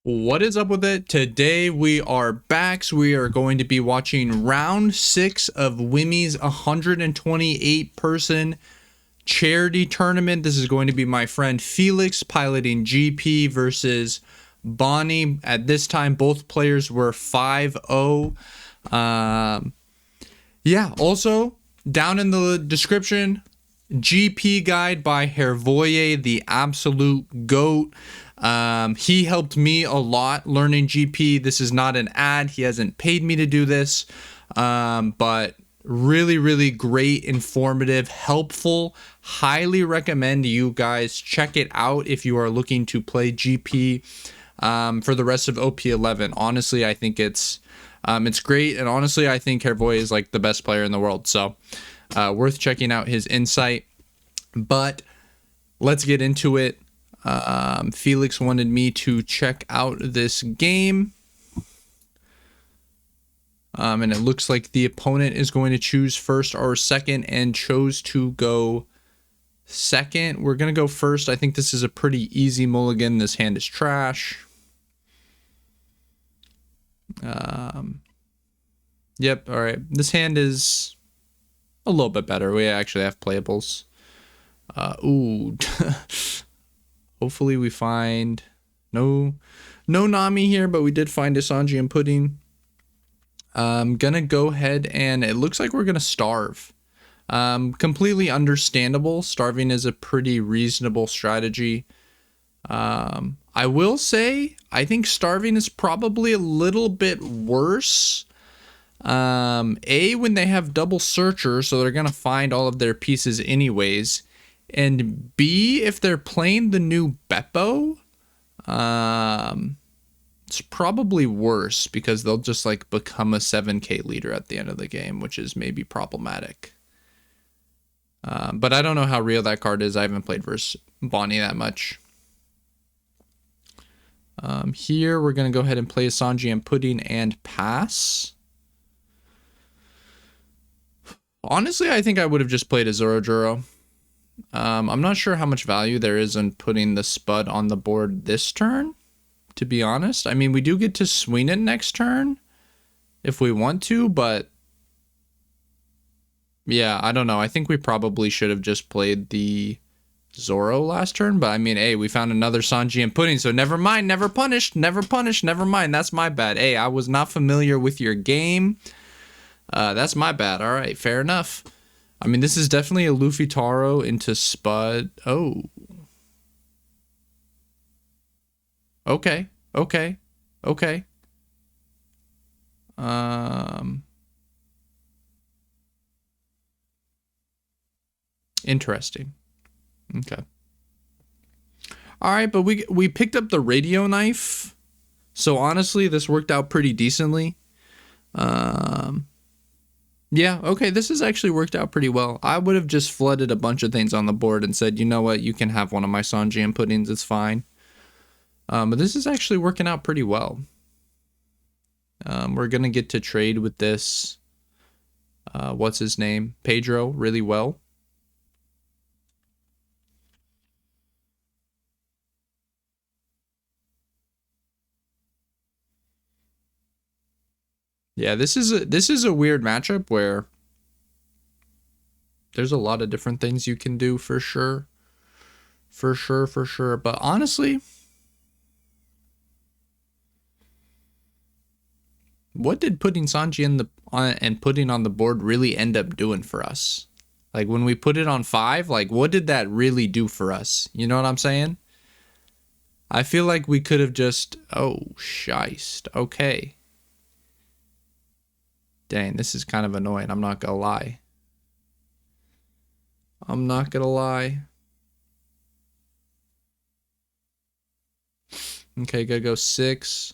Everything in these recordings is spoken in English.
What is up with it? Today we are back. So we are going to be watching round 6 of Wimmies 128 person charity tournament. This is going to be my friend Felix piloting GP versus Bonney. At this time, both players were 5-0. Yeah, also down in the description, GP guide by Hervoye, the absolute GOAT. He helped me a lot learning GP. This is not an ad. He hasn't paid me to do this. But really great, informative, helpful. Highly recommend you guys check it out if you are looking to play GP for the rest of OP11. Honestly, I think it's great. And honestly, I think Hervoye is like the best player in the world. So worth checking out his insight. But let's get into it. Felix wanted me to check out this game. And it looks like the opponent is going to choose first or second and chose to go second. We're going to go first. I think this is a pretty easy mulligan. This hand is trash. Yep. All right. This hand is a little bit better. We actually have playables. Ooh. Hopefully we find no Nami here, but we did find a Sanji and Pudding. I'm gonna go ahead and it looks like we're gonna starve. Completely understandable. Starving is a pretty reasonable strategy. I will say I think starving is probably a little bit worse. When they have double searcher, so they're gonna find all of their pieces anyways. And B, if they're playing the new Beppo, it's probably worse because they'll just like become a 7k leader at the end of the game, which is maybe problematic. But I don't know how real that card is. I haven't played versus Bonney that much. Here we're going to go ahead and play a Sanji and Pudding and pass. Honestly, I think I would have just played a Zorojuro. I'm not sure how much value there is in putting the Spud on the board this turn, to be honest. I mean, we do get to swing it next turn if we want to, but yeah, I don't know. I think we probably should have just played the Zoro last turn, but I mean, hey, we found another Sanji and Pudding, so never mind, never punished, never mind. That's my bad. Hey, I was not familiar with your game. That's my bad. All right, fair enough. I mean, this is definitely a Luffy Taro into Spud. Oh. Okay. Interesting. Okay. All right, but we picked up the radio knife. So honestly, this worked out pretty decently. Yeah, okay, this has actually worked out pretty well. I would have just flooded a bunch of things on the board and said, you know what, you can have one of my Sanji and Puddings, it's fine. But this is actually working out pretty well. We're going to get to trade with this, what's his name, Pedro, really well. Yeah, this is a weird matchup where there's a lot of different things you can do for sure. For sure. But honestly, what did putting Sanji and Pudding on the board really end up doing for us? Like when we put it on 5, like what did that really do for us? You know what I'm saying? I feel like we could have just, oh, shiced. Okay. Dang, this is kind of annoying. I'm not gonna lie. Okay, gotta go 6.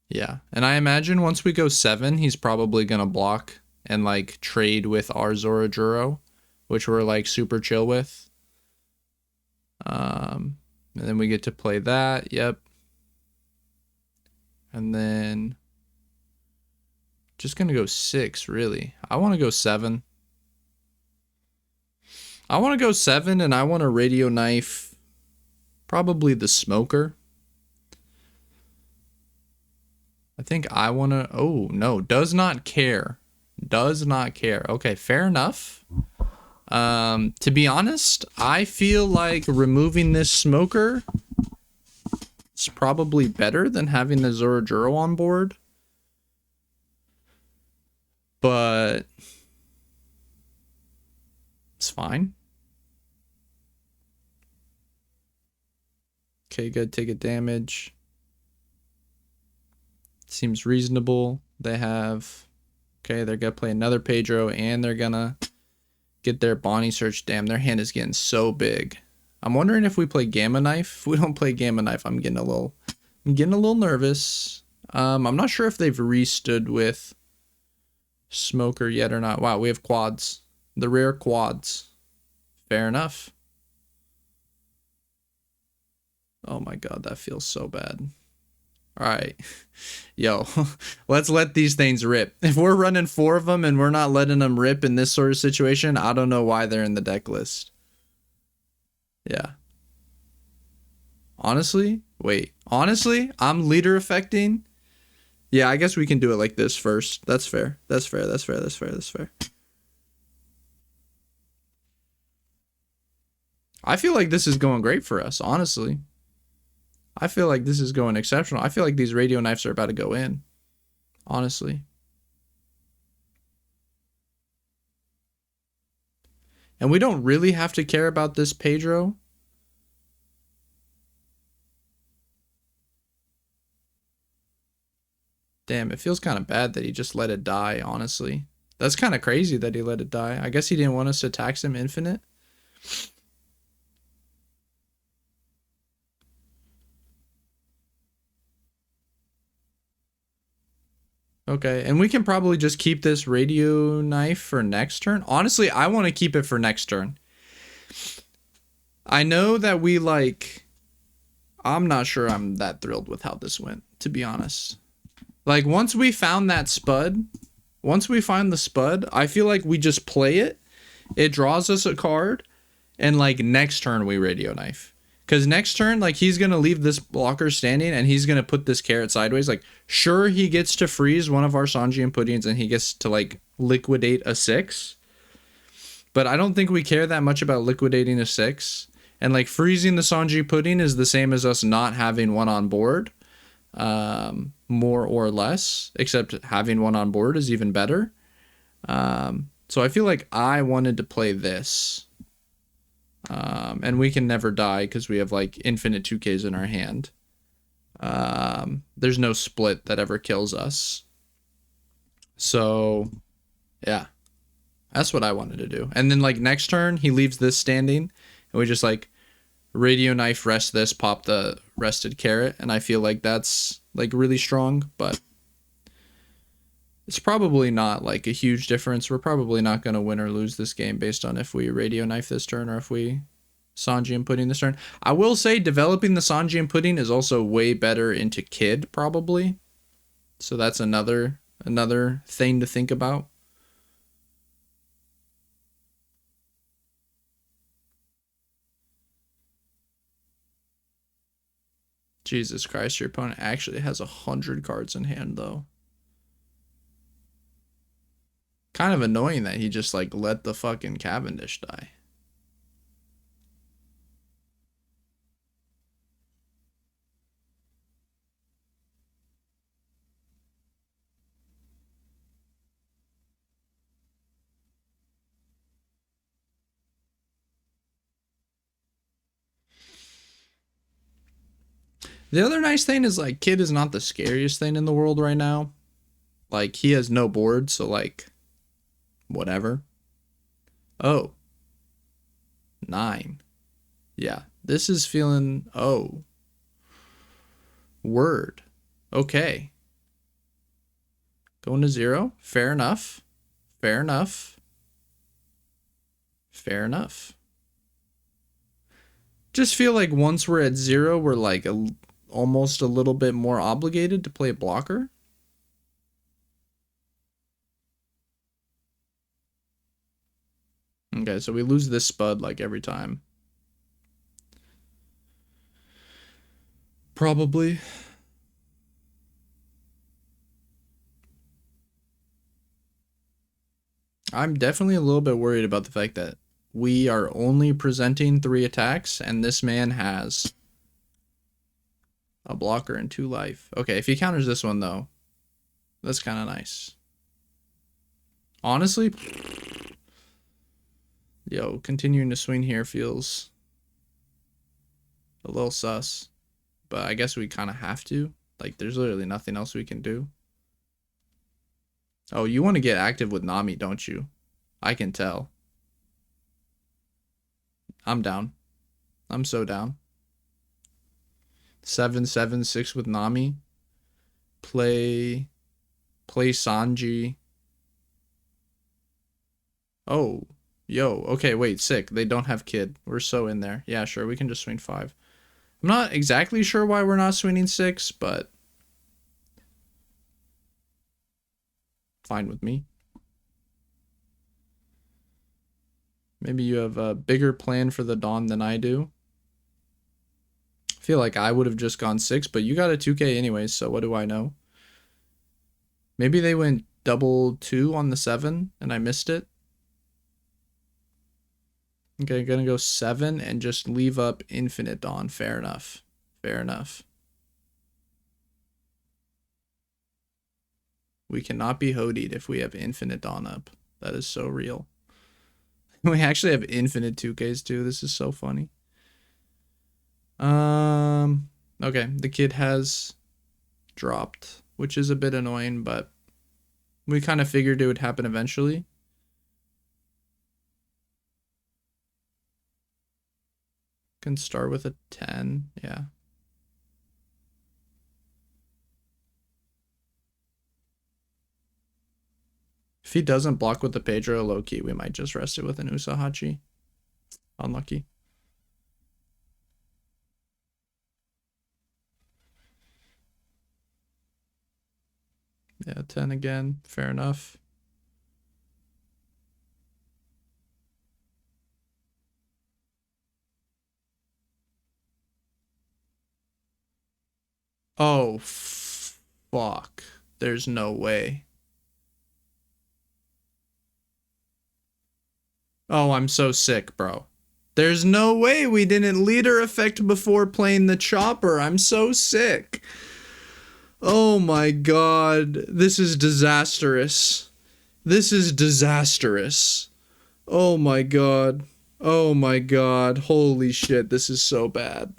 Yeah, and I imagine once we go 7, he's probably gonna block and like trade with our Zorojuro, which we're like super chill with. And then we get to play that. Yep. And then just gonna go 6, really. I want to go 7. I want to go 7, and I want to radio knife probably the smoker. I think I want to... Oh, no. Does not care. Does not care. Okay, fair enough. To be honest, I feel like removing this smoker is probably better than having the Zorojuro on board. But it's fine. Okay, good. Take a damage. Seems reasonable. They have... Okay, they're going to play another Pedro, and they're going to get their Bonney search. Damn, their hand is getting so big. I'm wondering if we play Gamma Knife. If we don't play Gamma Knife, I'm getting a little nervous. I'm not sure if they've restood with Smoker yet or not. Wow, we have quads. The rare quads. Fair enough. Oh my god, that feels so bad. Alright. Yo, let's let these things rip. If we're running 4 of them and we're not letting them rip in this sort of situation, I don't know why they're in the deck list. Yeah. Honestly? Wait. Honestly? I'm leader affecting? Yeah, I guess we can do it like this first. That's fair. That's fair. That's fair. That's fair. That's fair. I feel like this is going great for us, honestly. I feel like this is going exceptional. I feel like these radio knives are about to go in. Honestly. And we don't really have to care about this Pedro. Damn, it feels kind of bad that he just let it die, honestly. That's kind of crazy that he let it die. I guess he didn't want us to tax him infinite. Okay, and we can probably just keep this radio knife for next turn. Honestly, I want to keep it for next turn. I know that we like... I'm not sure I'm that thrilled with how this went, to be honest. Like, once we found that Spud, once we find the Spud, I feel like we just play it. It draws us a card, and like next turn we radio knife. Because next turn, like, he's going to leave this blocker standing, and he's going to put this carrot sideways. Like, sure, he gets to freeze one of our Sanji and Puddings, and he gets to, like, liquidate a 6. But I don't think we care that much about liquidating a 6. And, like, freezing the Sanji Pudding is the same as us not having one on board. More or less. Except having one on board is even better. So I feel like I wanted to play this. And we can never die because we have like infinite 2Ks in our hand. There's no split that ever kills us. So, yeah. That's what I wanted to do. And then like next turn, he leaves this standing. And we just like radio knife rest this, pop the rested carrot. And I feel like that's like really strong. But it's probably not like a huge difference. We're probably not going to win or lose this game based on if we radio knife this turn or if we Sanji and Pudding this turn. I will say developing the Sanji and Pudding is also way better into Kid, probably. So that's another thing to think about. Jesus Christ, your opponent actually has 100 cards in hand, though. Kind of annoying that he just, like, let the fucking Cavendish die. The other nice thing is, like, Kid is not the scariest thing in the world right now. Like, he has no board, so, like, whatever. Oh. 9. Yeah, this is feeling... Oh. Word. Okay. Going to 0. Fair enough. Fair enough. Fair enough. Just feel like once we're at 0, we're like almost a little bit more obligated to play a blocker. Okay, so we lose this Spud like every time. Probably. I'm definitely a little bit worried about the fact that we are only presenting 3 attacks and this man has a blocker and 2 life. Okay, if he counters this one though, that's kind of nice. Honestly, yo, continuing to swing here feels a little sus, but I guess we kind of have to. Like, there's literally nothing else we can do. Oh, you want to get active with Nami, don't you? I can tell. I'm down. I'm so down. 7-7-6 with Nami. Play Sanji. Oh, yo. Okay, wait, sick. They don't have Kid. We're so in there. Yeah, sure. We can just swing 5. I'm not exactly sure why we're not swinging 6, but fine with me. Maybe you have a bigger plan for the Dawn than I do. I feel like I would have just gone 6, but you got a 2K anyways, so what do I know? Maybe they went double 2 on the 7 and I missed it. Okay, gonna go 7 and just leave up Infinite Dawn. Fair enough. Fair enough. We cannot be hoodied if we have Infinite Dawn up. That is so real. We actually have infinite 2Ks too. This is so funny. Okay, the Kid has dropped, which is a bit annoying, but we kind of figured it would happen eventually. Can start with a 10, yeah. If he doesn't block with the Pedro low-key, we might just rest it with an Usahachi. Unlucky. Yeah, 10 again. Fair enough. Oh, fuck. There's no way. Oh, I'm so sick, bro. There's no way we didn't leader effect before playing the chopper. I'm so sick. Oh my god. This is disastrous. This is disastrous. Oh my god. Oh my god. Holy shit. This is so bad.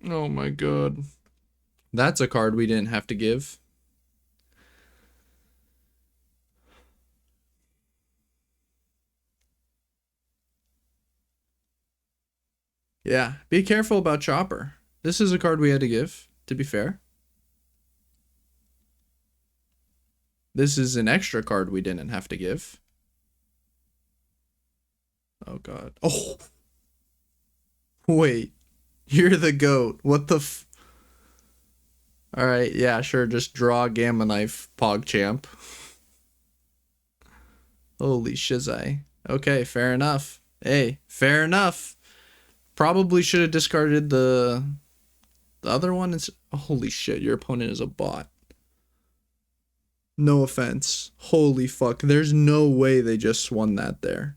Oh my god. That's a card we didn't have to give. Yeah, be careful about Chopper. This is a card we had to give, to be fair. This is an extra card we didn't have to give. Oh god. Oh! Wait. You're the goat. What the f... Alright, yeah, sure, just draw Gamma Knife, PogChamp. Holy shizai. Okay, fair enough. Hey, fair enough. Probably should have discarded the other one. Is holy shit, your opponent is a bot. No offense. Holy fuck. There's no way they just won that there.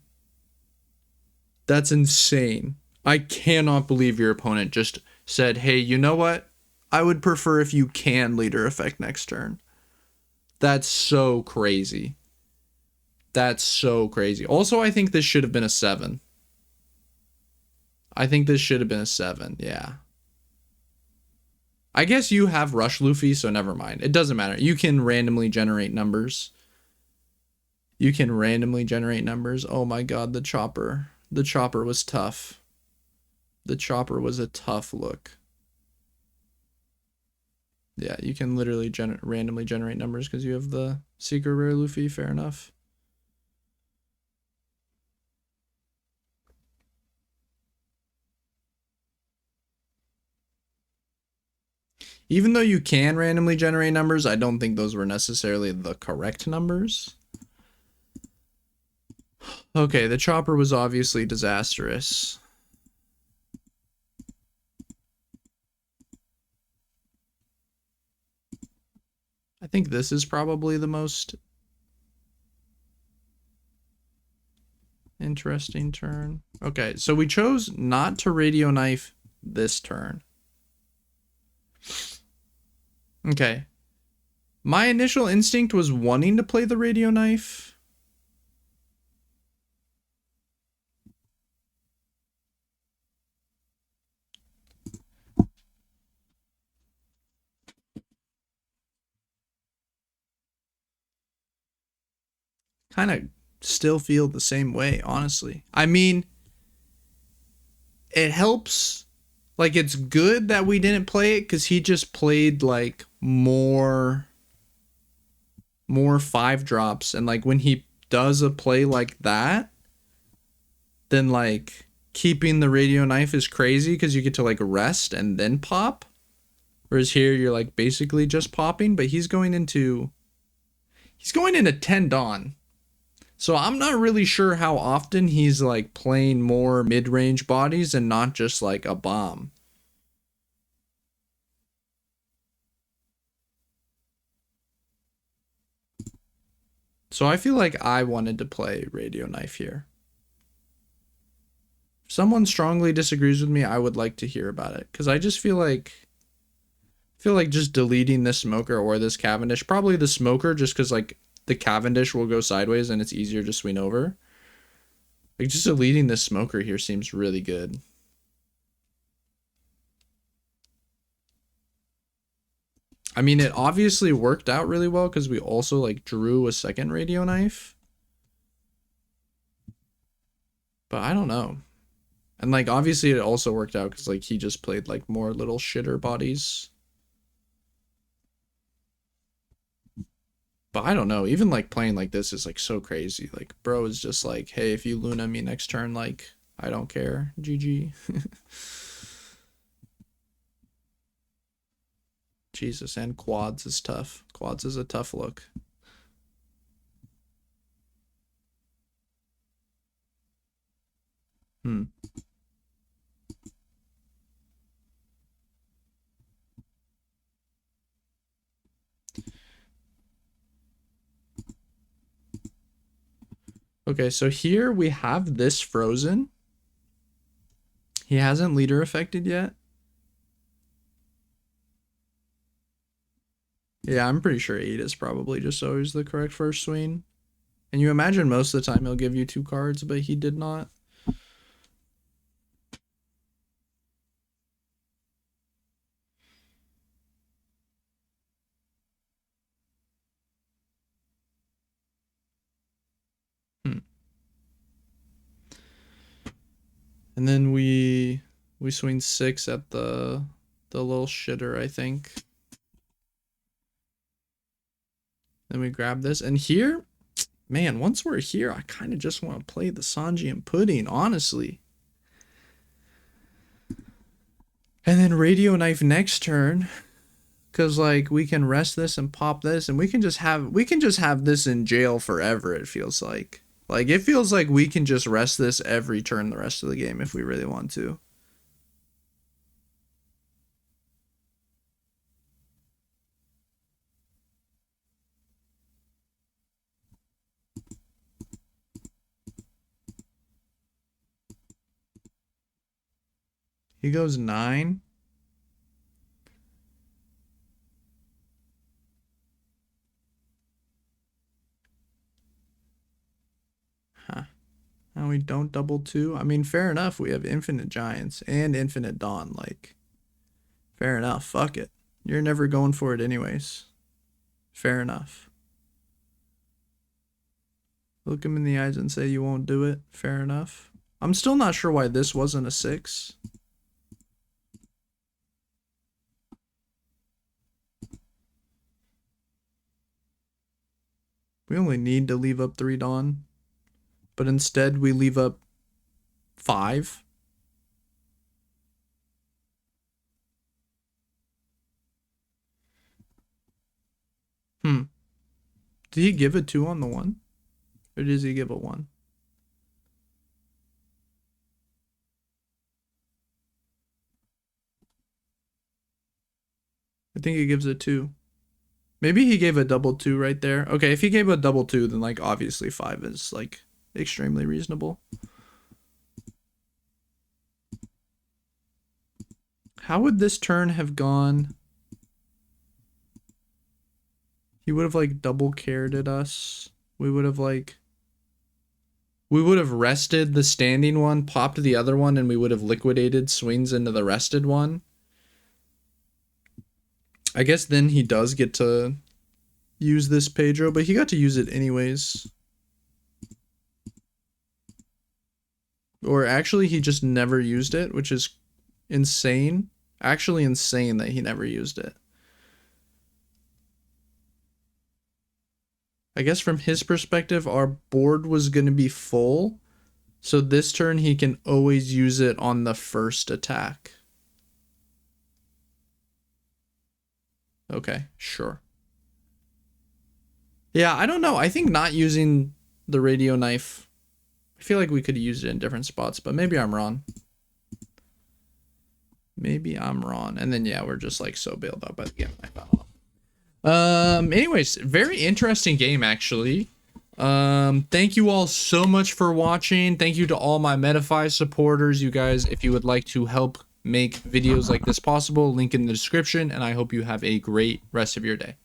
That's insane. I cannot believe your opponent just said, hey, you know what? I would prefer if you can leader effect next turn. That's so crazy. That's so crazy. Also, I think this should have been a 7. I think this should have been a 7, yeah. I guess you have Rush Luffy, so never mind. It doesn't matter. You can randomly generate numbers. You can randomly generate numbers. Oh my god, the chopper. The chopper was tough. The chopper was a tough look. Yeah, you can literally randomly generate numbers because you have the secret rare Luffy. Fair enough. Even though you can randomly generate numbers, I don't think those were necessarily the correct numbers. Okay, the chopper was obviously disastrous. I think this is probably the most interesting turn. Okay, so we chose not to radio knife this turn. Okay. My initial instinct was wanting to play the radio knife. Kind of still feel the same way, honestly. I mean, it helps. Like, it's good that we didn't play it because he just played like more 5-drops, and like when he does a play like that, then like keeping the radio knife is crazy because you get to like rest and then pop. Whereas here you're like basically just popping, but he's going into 10 Dawn. So I'm not really sure how often he's like playing more mid-range bodies and not just like a bomb. So I feel like I wanted to play radio knife here. If someone strongly disagrees with me, I would like to hear about it, because I just feel like just deleting this smoker or this Cavendish, probably the smoker, just because like the Cavendish will go sideways and it's easier to swing over. Like just deleting this smoker here seems really good. I mean, it obviously worked out really well because we also like drew a second radio knife. But I don't know. And like obviously it also worked out because like he just played like more little shitter bodies. But I don't know. Even like playing like this is like so crazy. Like bro is just like, hey, if you Luna me next turn, like I don't care. GG. Jesus, and quads is tough. Quads is a tough look. Okay, so here we have this frozen. He hasn't leader affected yet. Yeah, I'm pretty sure 8 is probably just always the correct first swing. And you imagine most of the time he'll give you 2 cards, but he did not. And then we swing 6 at the little shitter, I think. Then we grab this. And here, man, once we're here, I kind of just want to play the Sanji and Pudding, honestly. And then radio knife next turn, because like we can rest this and pop this, and we can just have this in jail forever. It feels like it feels like we can just rest this every turn the rest of the game if we really want to. He goes 9. Huh. And we don't double 2. I mean, fair enough. We have infinite giants and infinite dawn. Like, fair enough. Fuck it. You're never going for it anyways. Fair enough. Look him in the eyes and say you won't do it. Fair enough. I'm still not sure why this wasn't a 6. We only need to leave up 3 dawn. But instead we leave up 5. Did he give a 2 on the 1? Or does he give a 1? I think he gives a 2. Maybe he gave a double 2 right there. Okay, if he gave a double 2, then like obviously 5 is like extremely reasonable. How would this turn have gone? He would have like double carroted us. We would have rested the standing one, popped the other one, and we would have liquidated swings into the rested one. I guess then he does get to use this Pedro, but he got to use it anyways. Or actually, he just never used it, which is insane. Actually insane that he never used it. I guess from his perspective, our board was going to be full. So this turn, he can always use it on the first attack. Okay, sure. Yeah, I don't know. I think not using the radio knife, I feel like we could use it in different spots, but maybe I'm wrong. Maybe I'm wrong. And then, yeah, we're just like so bailed out by the game. I fell off. Anyways, very interesting game, actually. Thank you all so much for watching. Thank you to all my Metafy supporters. You guys, if you would like to help make videos like this possible, link in the description, and I hope you have a great rest of your day.